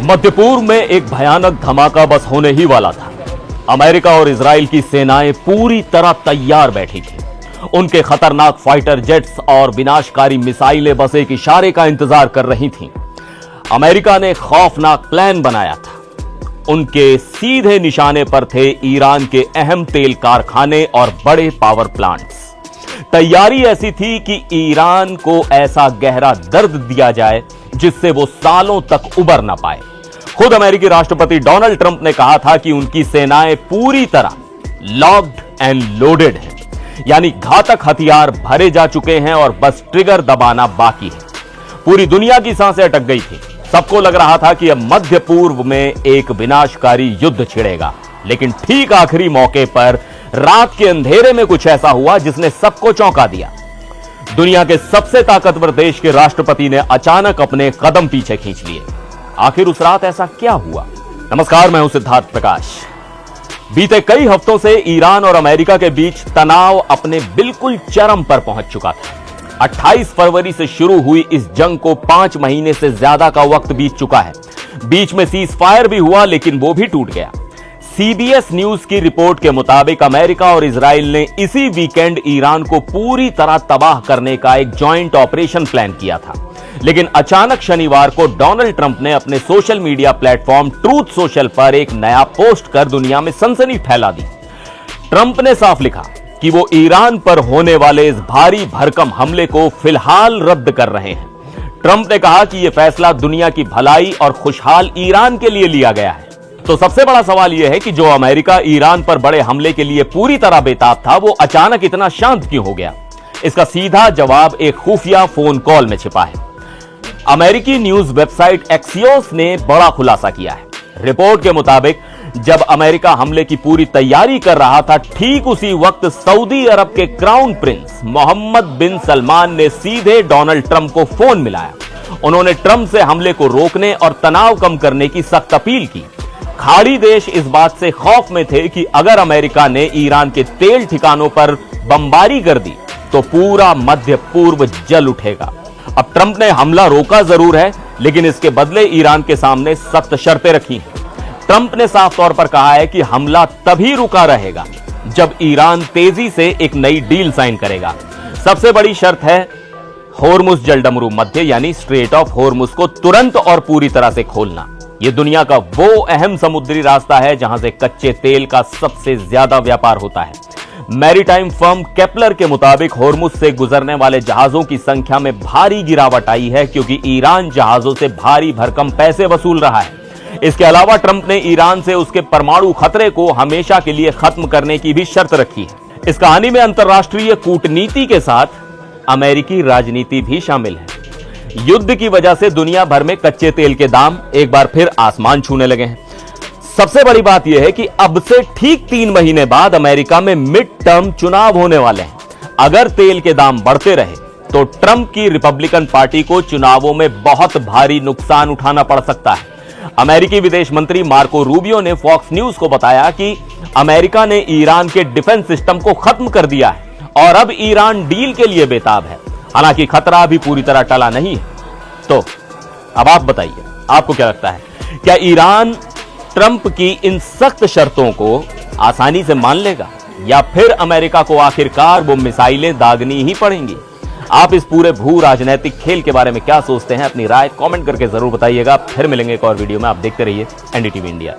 मध्य पूर्व में एक भयानक धमाका बस होने ही वाला था। अमेरिका और इजराइल की सेनाएं पूरी तरह तैयार बैठी थी। उनके खतरनाक फाइटर जेट्स और विनाशकारी मिसाइलें बस एक इशारे का इंतजार कर रही थीं। अमेरिका ने खौफनाक प्लान बनाया था। उनके सीधे निशाने पर थे ईरान के अहम तेल कारखाने और बड़े पावर प्लांट्स। तैयारी ऐसी थी कि ईरान को ऐसा गहरा दर्द दिया जाए जिससे वो सालों तक उबर ना पाए। खुद अमेरिकी राष्ट्रपति डोनाल्ड ट्रंप ने कहा था कि उनकी सेनाएं पूरी तरह लॉक्ड एंड लोडेड हैं, यानी घातक हथियार भरे जा चुके हैं और बस ट्रिगर दबाना बाकी है। पूरी दुनिया की सांसें अटक गई थी। सबको लग रहा था कि अब मध्य पूर्व में एक विनाशकारी युद्ध छिड़ेगा, लेकिन ठीक आखिरी मौके पर रात के अंधेरे में कुछ ऐसा हुआ जिसने सबको चौंका दिया। दुनिया के सबसे ताकतवर देश के राष्ट्रपति ने अचानक अपने कदम पीछे खींच लिए। आखिर उस रात ऐसा क्या हुआ? नमस्कार, मैं हूं सिद्धार्थ प्रकाश। बीते कई हफ्तों से ईरान और अमेरिका के बीच तनाव अपने बिल्कुल चरम पर पहुंच चुका था। 28 फरवरी से शुरू हुई इस जंग को 5 महीने से ज्यादा का वक्त बीत चुका है। बीच में सीज फायर भी हुआ, लेकिन वो भी टूट गया। सीबीएस न्यूज की रिपोर्ट के मुताबिक अमेरिका और इजराइल ने इसी वीकेंड ईरान को पूरी तरह तबाह करने का एक जॉइंट ऑपरेशन प्लान किया था। लेकिन अचानक शनिवार को डोनाल्ड ट्रंप ने अपने social media platform truth social पर एक नया पोस्ट कर दुनिया में सनसनी फैला दी। ट्रंप ने साफ लिखा कि वो ईरान पर होने वाले इस भारी भरकम हमले को फिलहाल रद्द कर रहे हैं। ट्रंप ने कहा कि यह फैसला दुनिया की भलाई और खुशहाल ईरान के लिए लिया गया है। तो सबसे बड़ा सवाल यह है कि जो अमेरिका ईरान पर बड़े हमले के लिए पूरी तरह बेताब था, वो अचानक इतना शांत क्यों हो गया? इसका सीधा जवाब एक खुफिया फोन कॉल में छिपा है। अमेरिकी न्यूज वेबसाइट एक्सियोस ने बड़ा खुलासा किया है। रिपोर्ट के मुताबिक जब अमेरिका हमले की पूरी तैयारी कर रहा था, ठीक उसी वक्त सऊदी अरब के क्राउन प्रिंस मोहम्मद बिन सलमान ने सीधे डोनाल्ड ट्रंप को फोन मिलाया। उन्होंने ट्रंप से हमले को रोकने और तनाव कम करने की सख्त अपील की। खाड़ी देश इस बात से खौफ में थे कि अगर अमेरिका ने ईरान के तेल ठिकानों पर बमबारी कर दी तो पूरा मध्य पूर्व जल उठेगा। अब ट्रंप ने हमला रोका जरूर है, लेकिन इसके बदले ईरान के सामने सख्त शर्तें रखी हैं। ट्रंप ने साफ तौर पर कहा है कि हमला तभी रुका रहेगा जब ईरान तेजी से एक नई डील साइन करेगा। सबसे बड़ी शर्त है होर्मुज जलडमरू मध्य यानी स्ट्रेट ऑफ होर्मुज को तुरंत और पूरी तरह से खोलना। यह दुनिया का वो अहम समुद्री रास्ता है जहां से कच्चे तेल का सबसे ज्यादा व्यापार होता है। मैरीटाइम फर्म केपलर के मुताबिक होर्मुज से गुजरने वाले जहाजों की संख्या में भारी गिरावट आई है, क्योंकि ईरान जहाजों से भारी भरकम पैसे वसूल रहा है। इसके अलावा ट्रंप ने ईरान से उसके परमाणु खतरे को हमेशा के लिए खत्म करने की भी शर्त रखी है। इस कहानी में अंतर्राष्ट्रीय कूटनीति के साथ अमेरिकी राजनीति भी शामिल है। युद्ध की वजह से दुनिया भर में कच्चे तेल के दाम एक बार फिर आसमान छूने लगे हैं। सबसे बड़ी बात यह है कि अब से ठीक 3 महीने बाद अमेरिका में मिड टर्म चुनाव होने वाले हैं। अगर तेल के दाम बढ़ते रहे तो ट्रंप की रिपब्लिकन पार्टी को चुनावों में बहुत भारी नुकसान उठाना पड़ सकता है। अमेरिकी विदेश मंत्री मार्को रूबियो ने फॉक्स न्यूज को बताया कि अमेरिका ने ईरान के डिफेंस सिस्टम को खत्म कर दिया है और अब ईरान डील के लिए बेताब है। हालांकि खतरा अभी पूरी तरह टला नहीं है। तो अब आप बताइए, आपको क्या लगता है? क्या ईरान ट्रंप की इन सख्त शर्तों को आसानी से मान लेगा, या फिर अमेरिका को आखिरकार वो मिसाइलें दागनी ही पड़ेंगी? आप इस पूरे भू राजनीतिक खेल के बारे में क्या सोचते हैं? अपनी राय कमेंट करके जरूर बताइएगा। फिर मिलेंगे एक और वीडियो में। आप देखते रहिए एनडीटीवी इंडिया।